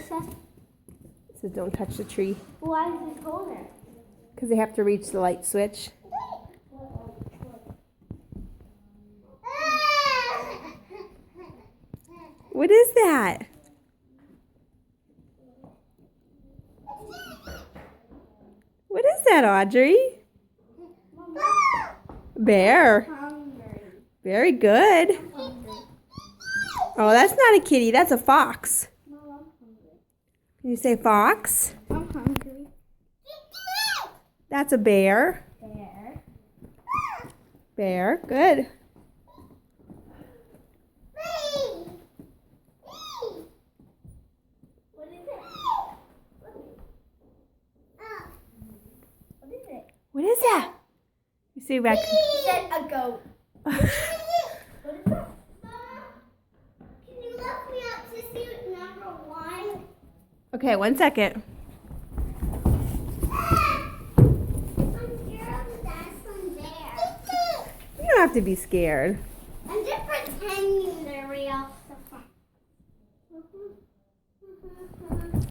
So don't touch the tree. Why does it go there? Because they have to reach the light switch. What is that? What is that, Audrey? Bear. Very good. Oh, that's not a kitty. That's a fox. Can you say fox? I'm hungry. That's a bear. Bear. Bear. Good. What is it? What is it? What is that? You see raccoon. He said a goat. What is that? Can you look me up to see number 1? Okay, 1 second. I'm scared of the dinosaur bear. You don't have to be scared. I'm just pretending